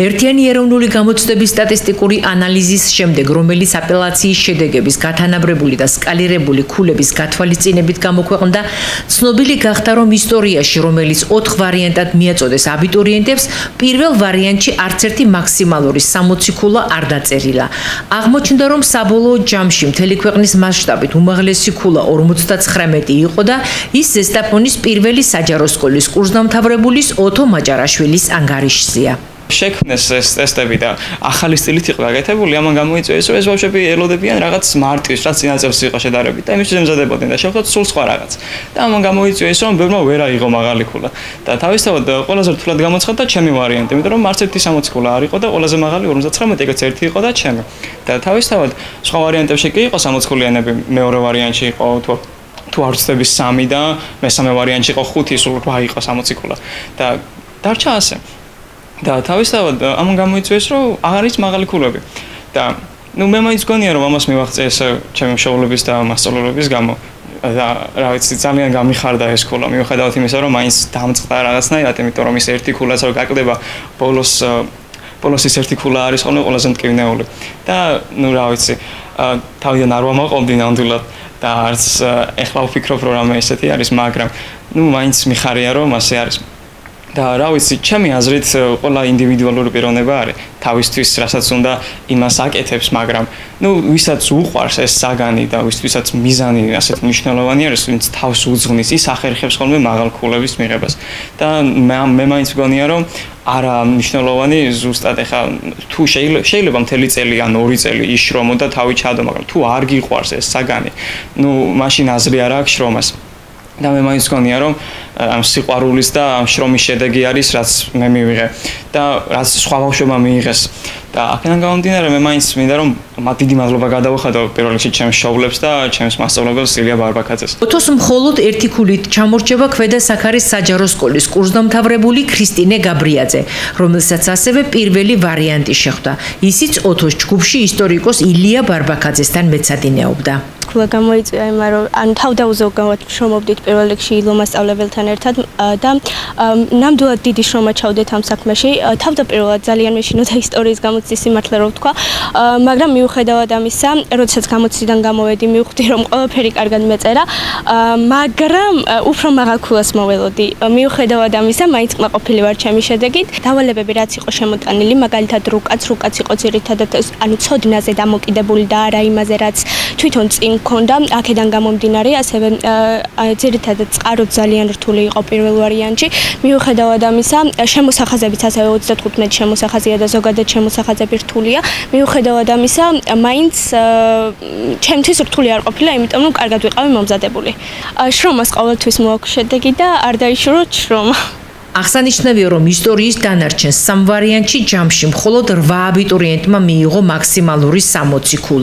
ერთიანი ეროვნული გამოცდების სტატისტიკური ანალიზის შემდეგ, რომელიც აპელაციის შედეგების გათანაბრებული და სკალირებული ქულების გათვალისწინებით გამოქვეყნდა, ცნობილი გახდა, რომ ისტორიაში, რომელიც 4 ვარიანტად მიაწოდეს აბიტურიენტებს, პირველ ვარიანტში არც ერთი მაქსიმალური 60 ქულა არ დაწერილა. აღმოჩნდა, რომ საბოლოო ჯამში მთელი ქვეყნის მასშტაბით უმაღლესი ქულა 59 იყო და ის ზესტაფონის პირველი საჯარო სკოლის კურსდამთავრებულის ოთო მაჭარაშვილის ანგარიშზეა. შექმნეს ეს ტესტები და ახალი სტილით იყო გაკეთებული, ამან გამოიწვია, რომ ეს ბავშვები ელოდებიან რაღაც მარტივს, რაც წინაწევს იყო შედარებით და იმისთვის ემზადებოდნენ და შეხვდათ სულ სხვა რაღაც. და ამან გამოიწვია ის, რომ ბევრმა ვერ აიღო მაღალი ქულა. და თავისთავად ყველაზე რთულად გამოცხადდა ჩემი ვარიანტი, იმიტომ რომ არც ერთი 60 ქულა არ იყო და ყველაზე მაღალი 59, ეგეც ერთი იყო და ჩემი. და თავისთავად სხვა ვარიანტებში კი იყო 60 ქულიანები, მეორე ვარიანტში იყო თუ არ ვცდები 3 და მესამე ვარიანტში იყო 5, სულ 8 იყო 60 ქულა. და დარჩა ასე. და თავისთავად ამან გამოიწვია, რომ აღარ არის მაღალი ქულები. და მე მაინც გონია, რომ ამას მივაღწია ეს ჩემი მშობლების და მასწავლებლების გამო. და რა ვიცი, ძალიან გამიხარდა ეს ქულა, მიუხედავად იმისა, რომ მაინც დამწყდა რაღაცნაირად, იმიტომ რომ ის ერთი ქულაც რო გაკლდება, ბოლოს ის ერთი ქულა არის ხოლმე ყველაზე მტკივნეული. და რა ვიცი, თავიდან არ ვამაყობდი ნამდვილად და არც ეხლა ვფიქრობ, რომ რამე ესეთი არის, მაგრამ მაინც მიხარია, რომ ასე არის. და რა ვიცი, ჩემი აზრით ყველა ინდივიდუალური პიროვნება არის. თავისთვის რასაც უნდა იმას აკეთებს, მაგრამ ვისაც უყვარს ეს საგანი და ვისაც მიზანი ასეთ მნიშვნელოვანი არის, ვინც თავს უძღვნის, ის ახერხებს ხოლმე მაღალ ქულების მიღებას. და მე მაინც მგონია, რომ არა მნიშვნელოვანი ზუსტად ეხა თუ შეიძლება მთელი წელი ან 2 წელი იშრომო და თავი ჩადო, მაგრამ თუ არ გიყვარს ეს საგანი, მაშინ აზრი არ აქვს შრომას. და მე მაინც მგონია, რომ ამ სიყვარულის და ამ შრომის შედეგი არის, რაც მე მივიღე და რაც სხვა ბავშვებმა მიიღეს. და აქედან გამომდინარე, მე მაინც მინდა, რომ დიდი მადლობა გადავუხადო პირველ რიგში ჩემს მშობლებს და ჩემს მასწავლებელს ილია ბარბაკაძეს. ოთოს მხოლოდ ერთი ქულით ჩამორჩება ქვედა საქარის საჯარო სკოლის კურსდამთავრებული ქრისტინე გაბრიაძე, რომელსაც ასევე პირველი ვარიანტი შეხვდა. ისიც ოთოს ჯგუფში ისტორიკოს ილია ბარბაკაძესთან მეცადინეობდა. ქულა გამოიწვია იმან, რომ თავდაუზოგავად შრომობდით პირველ რიგში ილო მასწავლებელთან ერთად და ნამდვილად დიდი შრომა ჩავდეთ ამ საქმეში. თავდაპირველად ძალიან მეშინოდა ისტორიის გამოცდის სიმართლე რო ვთქვა, მაგრამ მიუხედავად ამისა, როდესაც გამოცდიდან გამოვედი, მივხვდი, რომ ყველაფერი კარგად მეწერა, მაგრამ უფრო მაღალ ქულას მოველოდი. მიუხედავად ამისა, მაინც კმაყოფილი ვარ ჩემი შედეგით. დავალებები რაც იყო შემოტანილი, მაგალითად რუკაც იყო ძირითადად ცოდნაზე დამოკიდებული და არა იმაზე, რაც თვითონ წინ მქონდა, აქედან გამომდინარე, ასევე ძირითადად წყარო ძალიან რთული იყო პირველ ვარიანტში. მიუხედავად ამისა, შემოსახაზებიც ასევე 35 შემოსახაზია და ზოგადად შემოსახაზები რთულია. მიუხედავად ამისა, მაინც ჩემთვის რთული არ ყოფილა, იმიტომ რომ კარგად ვიყავი მომზადებული. შრომას ყოველთვის მოაქვს შედეგი და არ დაიშუროთ შრომა. აღსანიშნავია, რომ ისტორიის დანარჩენ 3 ვარიანტში ჯამში მხოლოდ 8 აბიტურიენტმა მიიღო მაქსიმალური 60 ქულა.